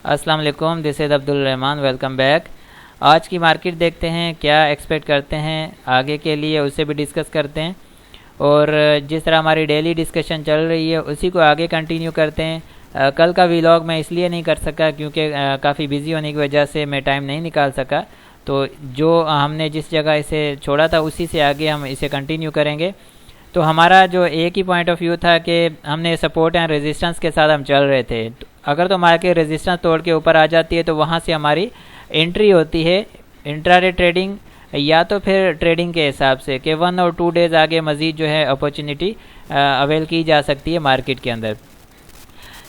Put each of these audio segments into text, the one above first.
अस्सलाम वालेकुम, this is Abdul Rahman. Welcome back. आज की मार्केट देखते हैं, क्या एक्सपेक्ट करते हैं आगे के लिए, उसे भी डिस्कस करते हैं। और जिस तरह हमारी डेली डिस्कशन चल रही है उसी को आगे कंटिन्यू करते हैं। कल का व्लॉग मैं इसलिए नहीं कर सका क्योंकि काफ़ी बिजी होने की वजह से मैं टाइम नहीं निकाल सका। तो जो हमने जिस जगह इसे छोड़ा था उसी से आगे हम इसे कंटिन्यू करेंगे। तो हमारा जो एक ही पॉइंट ऑफ व्यू था कि हमने सपोर्ट एंड रेजिस्टेंस के साथ हम चल रहे थे। तो अगर तो मार्केट रेजिस्टेंस तोड़ के ऊपर आ जाती है तो वहाँ से हमारी एंट्री होती है इंट्राडे ट्रेडिंग, या तो फिर ट्रेडिंग के हिसाब से कि 1 और 2 डेज़ आगे मज़ीद जो है अपॉर्चुनिटी अवेल की जा सकती है मार्केट के अंदर।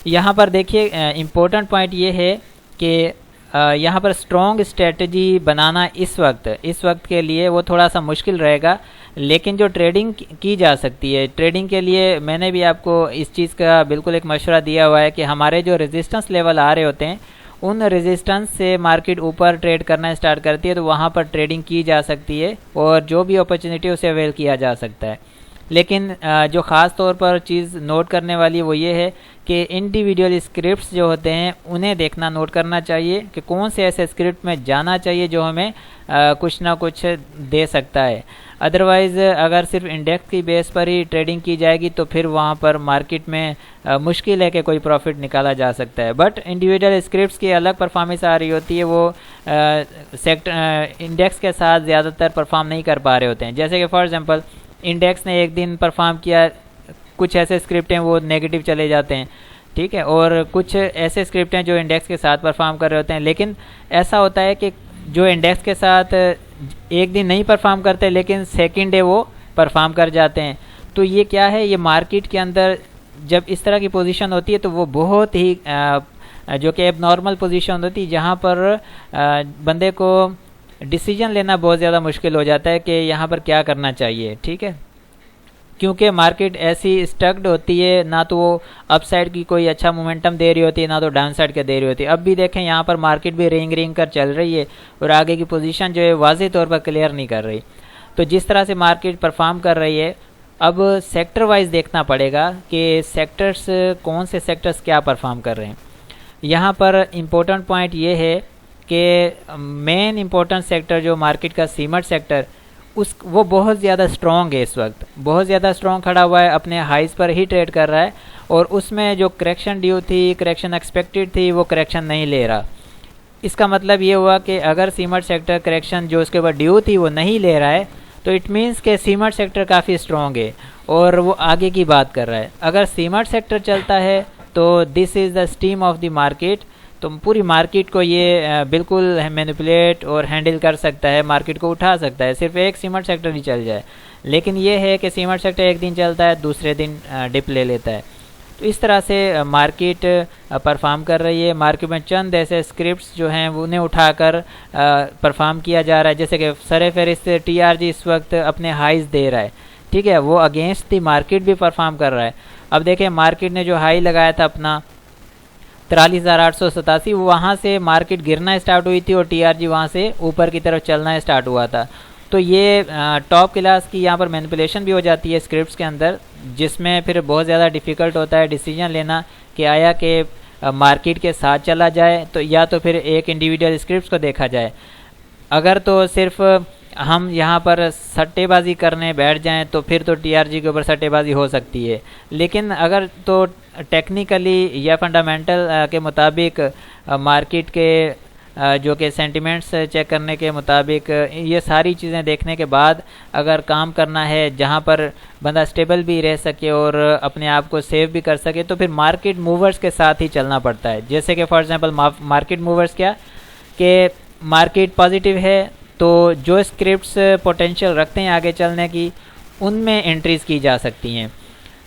यहाँ पर देखिए इम्पोर्टेंट पॉइंट ये है कि यहाँ पर स्ट्रॉन्ग स्ट्रेटजी बनाना इस वक्त के लिए वो थोड़ा सा मुश्किल रहेगा, लेकिन जो ट्रेडिंग की जा सकती है, ट्रेडिंग के लिए मैंने भी आपको इस चीज़ का बिल्कुल एक मशवरा दिया हुआ है कि हमारे जो रेजिस्टेंस लेवल आ रहे होते हैं उन रेजिस्टेंस से मार्केट ऊपर ट्रेड करना स्टार्ट करती है तो वहाँ पर ट्रेडिंग की जा सकती है और जो भी अपॉर्चुनिटी उसे अवेल किया जा सकता है। लेकिन जो ख़ास तौर पर चीज़ नोट करने वाली वो ये है कि इंडिविजुअल स्क्रिप्ट्स जो होते हैं उन्हें देखना, नोट करना चाहिए कि कौन से ऐसे स्क्रिप्ट में जाना चाहिए जो हमें कुछ ना कुछ दे सकता है। अदरवाइज़ अगर सिर्फ इंडेक्स की बेस पर ही ट्रेडिंग की जाएगी तो फिर वहाँ पर मार्केट में मुश्किल है कि कोई प्रॉफिट निकाला जा सकता है। बट इंडिविजुअल स्क्रिप्ट्स की अलग परफॉर्मेंस आ रही होती है, वो इंडेक्स के साथ ज़्यादातर परफॉर्म नहीं कर पा रहे होते हैं। जैसे कि फॉर एग्जांपल इंडेक्स ने एक दिन परफॉर्म किया, कुछ ऐसे स्क्रिप्ट हैं वो नेगेटिव चले जाते हैं, ठीक है, और कुछ ऐसे स्क्रिप्ट हैं जो इंडेक्स के साथ परफॉर्म कर रहे होते हैं। लेकिन ऐसा होता है कि जो इंडेक्स के साथ एक दिन नहीं परफॉर्म करते लेकिन सेकंड डे वो परफॉर्म कर जाते हैं। तो ये क्या है, ये मार्केट के अंदर जब इस तरह की पोजीशन होती है तो वो बहुत ही जो कि एबनॉर्मल पोजीशन होती है, जहाँ पर बंदे को डिसीजन लेना बहुत ज़्यादा मुश्किल हो जाता है कि यहाँ पर क्या करना चाहिए, ठीक है, क्योंकि मार्केट ऐसी स्टक्ड होती है, ना तो वो अप साइड की कोई अच्छा मोमेंटम दे रही होती है ना तो डाउन साइड का दे रही होती है। अब भी देखें यहाँ पर मार्केट भी रेंग कर चल रही है और आगे की पोजीशन जो है वाज़ेह तौर पर क्लियर नहीं कर रही। तो जिस तरह से मार्केट परफॉर्म कर रही है, अब सेक्टर वाइज देखना पड़ेगा कि सेक्टर्स, कौन से सेक्टर्स क्या परफॉर्म कर रहे हैं। यहाँ पर इम्पोर्टेंट पॉइंट ये है कि मेन इम्पोर्टेंट सेक्टर जो मार्केट का सीमेंट सेक्टर, वो बहुत ज़्यादा स्ट्रॉन्ग है, इस वक्त बहुत ज़्यादा स्ट्रॉन्ग खड़ा हुआ है, अपने हाइज पर ही ट्रेड कर रहा है और उसमें जो करेक्शन ड्यू थी, करेक्शन एक्सपेक्टेड थी, वो करेक्शन नहीं ले रहा। इसका मतलब ये हुआ कि अगर सीमेंट सेक्टर करेक्शन जो उसके ऊपर ड्यू थी वो नहीं ले रहा है तो इट मीन्स के सीमेंट सेक्टर काफ़ी स्ट्रॉन्ग है और वो आगे की बात कर रहा है। अगर सीमेंट सेक्टर चलता है तो this is the steam of the market, तो पूरी मार्केट को ये बिल्कुल मैनिपुलेट और हैंडल कर सकता है, मार्केट को उठा सकता है, सिर्फ एक सीमेंट सेक्टर ही चल जाए। लेकिन ये है कि सीमेंट सेक्टर एक दिन चलता है, दूसरे दिन डिप ले लेता है। तो इस तरह से मार्केट परफॉर्म कर रही है। मार्केट में चंद ऐसे स्क्रिप्ट्स जो हैं उन्हें उठाकर परफॉर्म किया जा रहा है, जैसे कि सरे फहरिस्त TRG इस वक्त अपने हाइज दे रहा है, ठीक है, वो अगेंस्ट दी मार्केट भी परफॉर्म कर रहा है। अब देखें मार्केट ने जो हाई लगाया था अपना 43,887, वहाँ से मार्केट गिरना स्टार्ट हुई थी और TRG वहाँ से ऊपर की तरफ चलना स्टार्ट हुआ था। तो ये टॉप क्लास की यहाँ पर मैनिपुलेशन भी हो जाती है स्क्रिप्ट्स के अंदर, जिसमें फिर बहुत ज़्यादा डिफ़िकल्ट होता है डिसीजन लेना कि आया कि मार्केट के साथ चला जाए तो या तो फिर एक इंडिविजुअल स्क्रिप्ट्स को देखा जाए। अगर तो सिर्फ हम यहाँ पर सट्टेबाजी करने बैठ जाएं तो फिर तो TRG के ऊपर सट्टेबाजी हो सकती है, लेकिन अगर तो टेक्निकली या फंडामेंटल के मुताबिक मार्केट के जो कि सेंटिमेंट्स चेक करने के मुताबिक ये सारी चीज़ें देखने के बाद अगर काम करना है जहाँ पर बंदा स्टेबल भी रह सके और अपने आप को सेव भी कर सके, तो फिर मार्केट मूवर्स के साथ ही चलना पड़ता है। जैसे कि फॉर एग्जांपल मार्केट मूवर्स क्या, कि मार्केट पॉजिटिव है तो जो स्क्रिप्ट्स पोटेंशियल रखते हैं आगे चलने की, उनमें एंट्रीज़ की जा सकती हैं।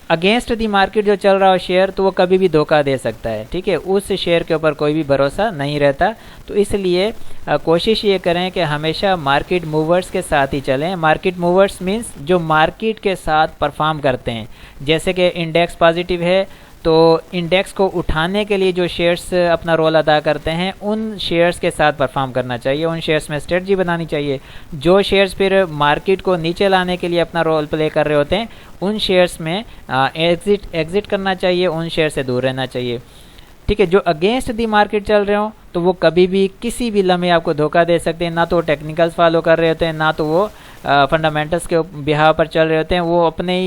अगेंस्ट दी मार्केट जो चल रहा हो शेयर, तो वो कभी भी धोखा दे सकता है, ठीक है, उस शेयर के ऊपर कोई भी भरोसा नहीं रहता। तो इसलिए कोशिश ये करें कि हमेशा मार्केट मूवर्स के साथ ही चलें। मार्केट मूवर्स मीन्स जो मार्केट के साथ परफॉर्म करते हैं। जैसे कि इंडेक्स पॉजिटिव है तो इंडेक्स को उठाने के लिए जो शेयर्स अपना रोल अदा करते हैं उन शेयर्स के साथ परफॉर्म करना चाहिए, उन शेयर्स में स्ट्रेटजी बनानी चाहिए। जो शेयर्स फिर मार्केट को नीचे लाने के लिए अपना रोल प्ले कर रहे होते हैं उन शेयर्स में एग्जिट करना चाहिए, उन शेयर से दूर रहना चाहिए। ठीक है, जो अगेंस्ट दी मार्केट चल रहे हो तो वो कभी भी किसी भी लम्हे आपको धोखा दे सकते हैं। ना तो वो टेक्निकल्स फॉलो कर रहे होते हैं, ना तो वो फंडामेंटल्स के बिहाव पर चल रहे होते हैं। वो अपने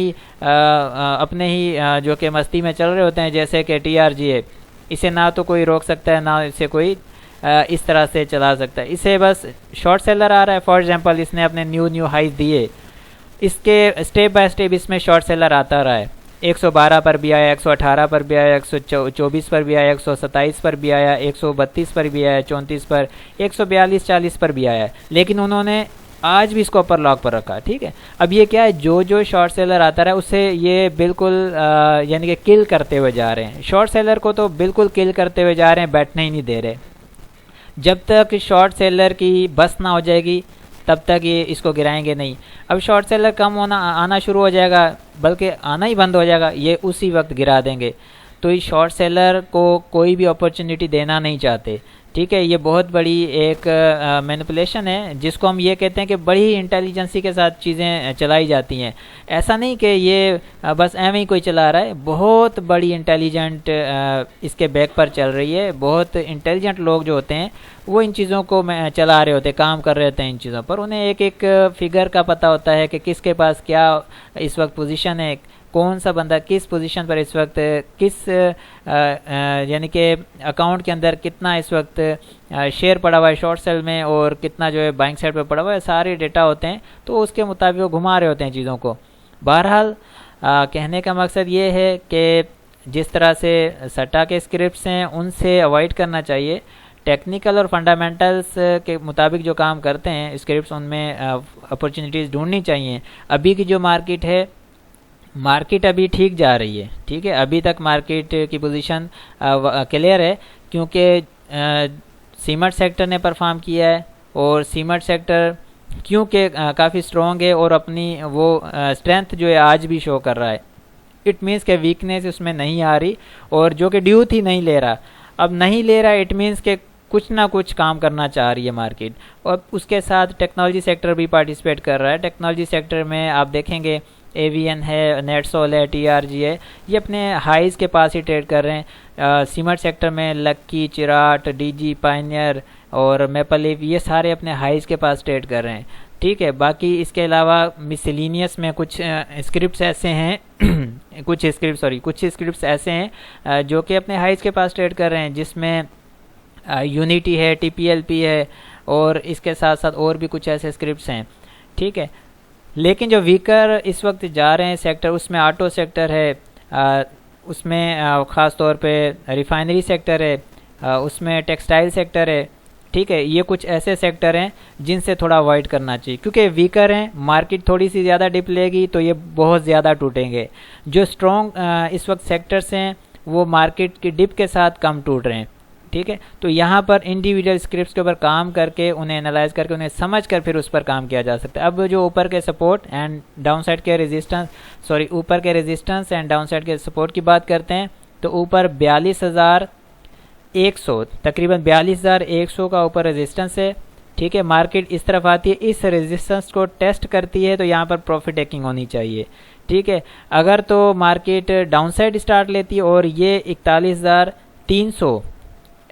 ही जो कि मस्ती में चल रहे होते हैं, जैसे कि TRGA, इसे ना तो कोई रोक सकता है, ना इसे कोई इस तरह से चला सकता है। इसे बस शॉर्ट सेलर आ रहा है, फॉर एग्जांपल इसने अपने न्यू हाइज दिए, इसके स्टेप बाय स्टेप इसमें शॉर्ट सेलर आता रहा है। 112 पर भी आया, 118 पर भी आया, 124 पर भी आया, 127 पर भी आया, 132 पर भी आया, 34 पर, 142-40 पर भी आया, लेकिन उन्होंने आज भी इसको अपर लॉक पर रखा। ठीक है, अब ये क्या है, जो शॉर्ट सेलर आता रहा है उससे ये बिल्कुल यानी कि किल करते हुए जा रहे हैं। शॉर्ट सेलर को तो बिल्कुल किल करते हुए जा रहे हैं, बैठने ही नहीं दे रहे। जब तक शॉर्ट सेलर की बस ना हो जाएगी तब तक ये इसको गिराएंगे नहीं। अब शॉर्ट सेलर कम होना आना शुरू हो जाएगा, बल्कि आना ही बंद हो जाएगा, ये उसी वक्त गिरा देंगे। तो इस शॉर्ट सेलर को कोई भी अपॉर्चुनिटी देना नहीं चाहते। ठीक है, ये बहुत बड़ी एक मैनिपुलेशन है, जिसको हम ये कहते हैं कि बड़ी इंटेलिजेंसी के साथ चीज़ें चलाई जाती हैं। ऐसा नहीं कि ये बस एवं ही कोई चला रहा है, बहुत बड़ी इंटेलिजेंट इसके बैक पर चल रही है। बहुत इंटेलिजेंट लोग जो होते हैं वो इन चीज़ों को चला रहे होते हैं, काम कर रहे होते हैं इन चीज़ों पर। उन्हें एक एक फिगर का पता होता है कि किसके पास क्या इस वक्त पोजीशन है, कौन सा बंदा किस पोजीशन पर इस वक्त, किस यानी कि अकाउंट के अंदर कितना इस वक्त शेयर पड़ा हुआ है शॉर्ट सेल में, और कितना जो है बाइंग साइड पर पड़ा हुआ है, सारे डेटा होते हैं। तो उसके मुताबिक वो घुमा रहे होते हैं चीज़ों को। बहरहाल कहने का मकसद ये है कि जिस तरह से सट्टा के स्क्रिप्ट्स हैं उनसे अवॉइड करना चाहिए। टेक्निकल और फंडामेंटल्स के मुताबिक जो काम करते हैं स्क्रिप्ट्स, उनमें अपॉर्चुनिटीज़ ढूंढनी चाहिए। अभी की जो मार्केट है, मार्केट अभी ठीक जा रही है। ठीक है, अभी तक मार्केट की पोजीशन क्लियर है, क्योंकि सीमेंट सेक्टर ने परफॉर्म किया है, और सीमेंट सेक्टर क्योंकि काफ़ी स्ट्रॉन्ग है और अपनी वो स्ट्रेंथ जो है आज भी शो कर रहा है। इट मीन्स के वीकनेस उसमें नहीं आ रही, और जो कि ड्यू थी नहीं ले रहा, अब नहीं ले रहा। इट मीन्स के कुछ ना कुछ काम करना चाह रही है मार्केट। और उसके साथ टेक्नोलॉजी सेक्टर भी पार्टिसिपेट कर रहा है। टेक्नोलॉजी सेक्टर में आप देखेंगे एवीएन है, नेटसोल है, TRG है, ये अपने हाइज के पास ही ट्रेड कर रहे हैं। सीमेंट सेक्टर में लक्की, चिराट, DG, पायनियर और मेपल लीफ, ये सारे अपने हाइज के पास ट्रेड कर रहे हैं। ठीक है, बाकी इसके अलावा मिसलिनियस में कुछ स्क्रिप्ट्स ऐसे हैं कुछ स्क्रिप्ट्स ऐसे हैं जो कि अपने हाइज के पास ट्रेड कर रहे हैं, जिसमें यूनिटी है, TPLP है, और इसके साथ साथ और भी कुछ ऐसे स्क्रिप्ट्स हैं। ठीक है, लेकिन जो वीकर इस वक्त जा रहे हैं सेक्टर, उसमें ऑटो सेक्टर है, उसमें ख़ास तौर पे रिफाइनरी सेक्टर है, उसमें टेक्सटाइल सेक्टर है। ठीक है, ये कुछ ऐसे सेक्टर हैं जिनसे थोड़ा अवॉइड करना चाहिए, क्योंकि वीकर हैं, मार्केट थोड़ी सी ज़्यादा डिप लेगी तो ये बहुत ज़्यादा टूटेंगे। जो स्ट्रॉन्ग इस वक्त सेक्टर्स हैं वो मार्केट की डिप के साथ कम टूट रहे हैं। ठीक है, तो यहाँ पर इंडिविजुअल स्क्रिप्ट्स के ऊपर काम करके, उन्हें एनालाइज करके, उन्हें समझ कर फिर उस पर काम किया जा सकता है। अब जो ऊपर के सपोर्ट एंड डाउन साइड के ऊपर के रेजिस्टेंस एंड डाउन साइड के सपोर्ट की बात करते हैं, तो ऊपर 42,100, तकरीबन 42,100 का ऊपर रेजिस्टेंस है। ठीक है, मार्केट इस तरफ आती है, इस रेजिस्टेंस को टेस्ट करती है, तो यहाँ पर प्रॉफिट टेकिंग होनी चाहिए। ठीक है, अगर तो मार्केट डाउन साइड स्टार्ट लेती है और ये 41,300,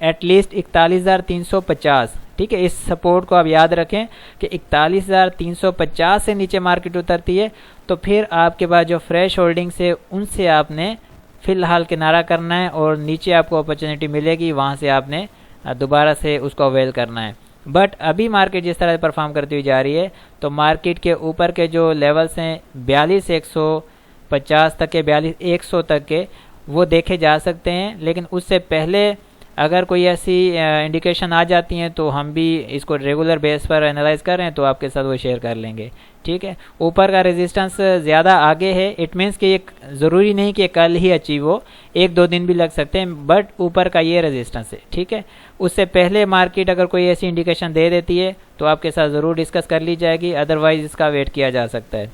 एटलीस्ट 41,350, ठीक है, इस सपोर्ट को आप याद रखें कि 41,350 से नीचे मार्केट उतरती है, तो फिर आपके पास जो फ्रेश होल्डिंग्स है उनसे आपने फिलहाल किनारा करना है, और नीचे आपको अपॉर्चुनिटी मिलेगी, वहाँ से आपने दोबारा से उसको अवेल करना है। बट अभी मार्केट जिस तरह से परफॉर्म करती हुई जा रही है, तो मार्केट के ऊपर के जो लेवल्स हैं 42,150 तक के, 42,100 तक के, वो देखे जा सकते हैं। लेकिन उससे पहले अगर कोई ऐसी इंडिकेशन आ जाती हैं तो हम भी इसको रेगुलर बेस पर एनालाइज कर रहे हैं, तो आपके साथ वो शेयर कर लेंगे। ठीक है, ऊपर का रेजिस्टेंस ज़्यादा आगे है, इट मीन्स कि ये ज़रूरी नहीं कि कल ही अचीव हो, 1-2 दिन भी लग सकते हैं, बट ऊपर का ये रेजिस्टेंस है। ठीक है, उससे पहले मार्केट अगर कोई ऐसी इंडिकेशन दे देती है तो आपके साथ ज़रूर डिस्कस कर ली जाएगी, अदरवाइज इसका वेट किया जा सकता है।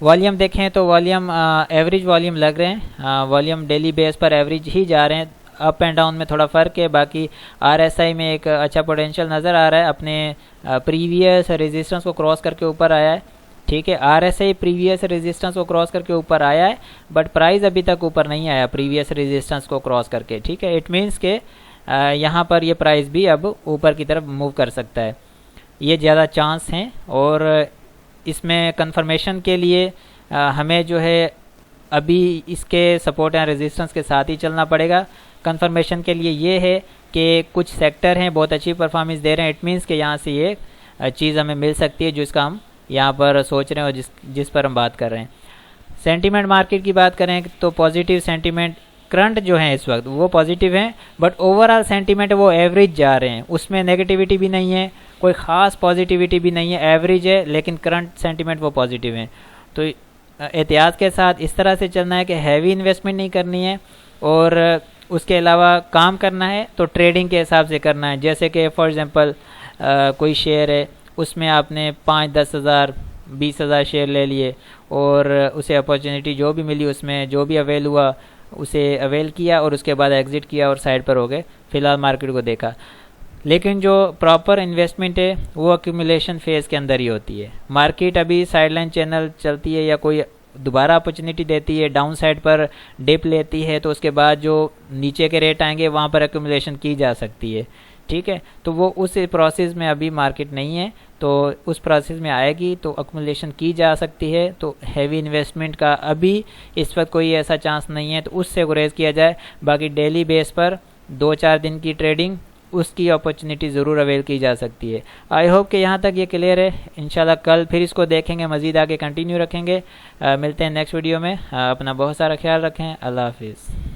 वॉल्यूम देखें तो वॉल्यूम एवरेज वॉल्यूम लग रहे हैं, वॉल्यूम डेली बेस पर एवरेज ही जा रहे हैं, अप एंड डाउन में थोड़ा फ़र्क है। बाकी RSI में एक अच्छा पोटेंशियल नज़र आ रहा है, अपने प्रीवियस रेजिस्टेंस को क्रॉस करके ऊपर आया है। ठीक है। RSI प्रीवियस रेजिस्टेंस को क्रॉस करके ऊपर आया है, बट प्राइस अभी तक ऊपर नहीं आया प्रीवियस रेजिस्टेंस को क्रॉस करके। ठीक है, इट मीन्स के यहाँ पर ये प्राइस भी अब ऊपर की तरफ मूव कर सकता है, ये ज़्यादा चांस हैं। और इसमें कंफर्मेशन के लिए हमें जो है अभी इसके सपोर्ट एंड रेजिस्टेंस के साथ ही चलना पड़ेगा। कंफर्मेशन के लिए ये है कि कुछ सेक्टर हैं बहुत अच्छी परफॉर्मेंस दे रहे हैं, इट मीन्स कि यहाँ से ये चीज़ हमें मिल सकती है जिसका हम यहाँ पर सोच रहे हैं और जिस पर हम बात कर रहे हैं। सेंटीमेंट मार्केट की बात करें तो पॉजिटिव सेंटीमेंट करंट जो है इस वक्त वो पॉजिटिव हैं, बट ओवरऑल सेंटीमेंट वो एवरेज जा रहे हैं, उसमें नेगेटिविटी भी नहीं है, कोई ख़ास पॉजिटिविटी भी नहीं है, एवरेज है, लेकिन करंट सेंटीमेंट वो पॉजिटिव हैं। तो एहतियात के साथ इस तरह से चलना है कि हैवी इन्वेस्टमेंट नहीं करनी है, और उसके अलावा काम करना है तो ट्रेडिंग के हिसाब से करना है। जैसे कि फॉर एग्जांपल कोई शेयर है, उसमें आपने 5-10 हज़ार 20 हज़ार शेयर ले लिए और उसे अपॉर्चुनिटी जो भी मिली उसमें जो भी अवेल हुआ उसे अवेल किया और उसके बाद एग्ज़िट किया और साइड पर हो गए, फ़िलहाल मार्केट को देखा। लेकिन जो प्रॉपर इन्वेस्टमेंट है वो एक्यूमुलेशन फेज़ के अंदर ही होती है। मार्केट अभी साइडलाइन चैनल चलती है या कोई दोबारा अपॉर्चुनिटी देती है, डाउन साइड पर डिप लेती है, तो उसके बाद जो नीचे के रेट आएंगे वहाँ पर एक्यूमुलेशन की जा सकती है। ठीक है, तो वो उस प्रोसेस में अभी मार्केट नहीं है, तो उस प्रोसेस में आएगी तो एक्यूमुलेशन की जा सकती है। तो हैवी इन्वेस्टमेंट का अभी इस वक्त कोई ऐसा चांस नहीं है, तो उससे गुरेज किया जाए। बाकी डेली बेस पर 2-4 दिन की ट्रेडिंग, उसकी अपॉर्चुनिटी ज़रूर अवेल की जा सकती है। आई होप कि यहाँ तक ये क्लियर है। इंशाल्लाह कल फिर इसको देखेंगे, मज़ीद आगे कंटिन्यू रखेंगे। मिलते हैं नेक्स्ट वीडियो में। अपना बहुत सारा ख्याल रखें। अल्लाह हाफिज़।